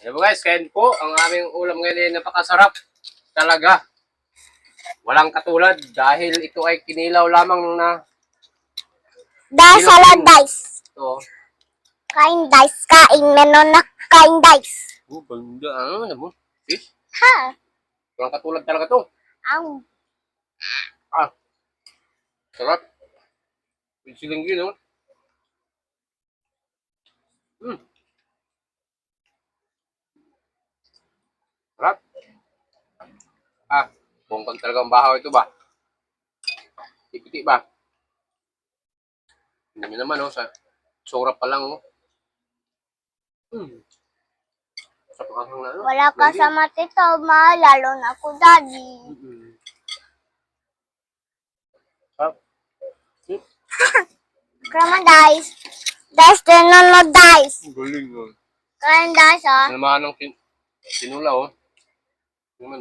Yan po guys, kain po. Ang aming ulam ngayon ay napakasarap. Talaga. Walang katulad dahil ito ay kinilaw lamang na Salad dice. ito. Kain dice. Kain menon na kain dice. Ganda. Ano mo? Fish? Ha? Walang katulad talaga to. Ang. Sarap. Silingi, no? Sarap. Bongkang talaga ang bahaw ito ba? Tipiti ba? Hindi nyo naman, sa surap pa lang, Sa pakahang na, Wala ka sa matito, lalo na ako, Daddy. Sarap. Kraman dice. Dice din na dice. Galing, Kain dice, Nalamahan ng sinula, Yung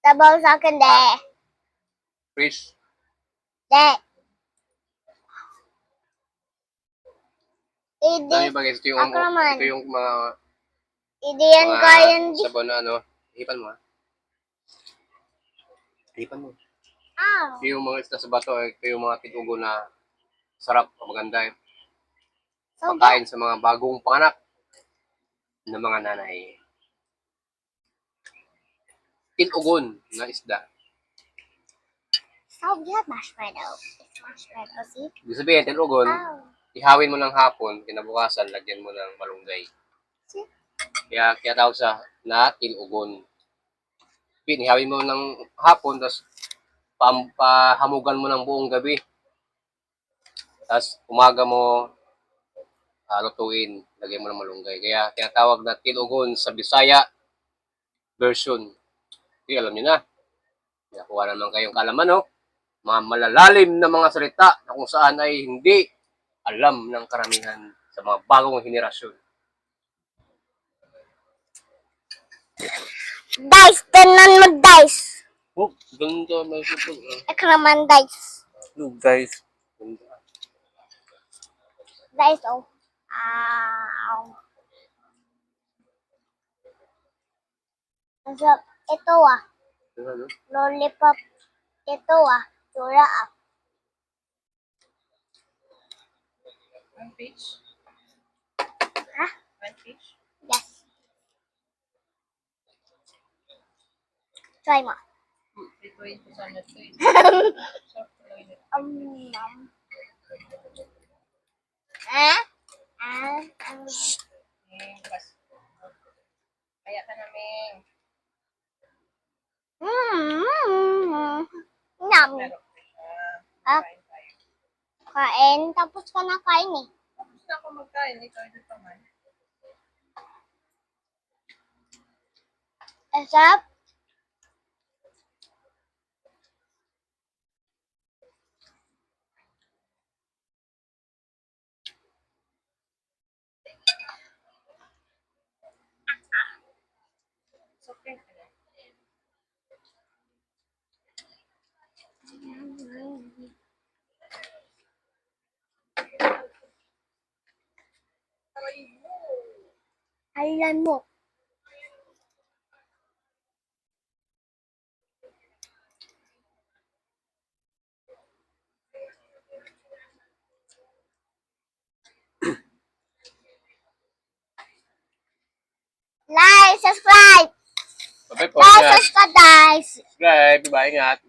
Sabaw sa akin, de. fish. De. Dami ba guys? Ito yung mga Hindi yan kain di. sabaw na hipan mo Hipan mo. Ito yung mga isda sa bato, ito yung mga titugo na sarap, maganda pagkain sa mga bagong panganak ng mga nanay. Tinugon na isda. Oh, you have marshmallow. It's marshmallow, see? Ibig sabihin, tinugon, ihawin mo ng hapon, kinabukasan, lagyan mo ng malunggay. See? Kaya tawag sa na tinugon. Ihawin mo ng hapon, tapos pahamugan mo ng buong gabi. Tapos umaga mo lutuin, lagyan mo ng malunggay. Kaya tinatawag na tinugon sa Bisaya version. Hindi, alam niyo na. Nakuha naman kayong kalaman, mga malalalim na mga salita na kung saan ay hindi alam ng karamihan sa mga bagong henerasyon. Dice, tenan mo dice. Ganda, may sipag. Kraman dice. Guys. Ganda. Dice, Ito, lollipop. Ito, tura, One fish? Ha? One fish? Yes. Try mo. Prituin ko sana ito eh. Sarap tuloy nito. Bas. Kaya ka namin. Yum. Laro ko siya. Ah. Kain tayo. Kain, tapos ka na kain eh. Tapos na ako magkain. Ikaw ito naman. Sarap. Okay. Alam mo. Like, subscribe. Bye po. Like, subscribe, guys. Subscribe. Bye. Ingat.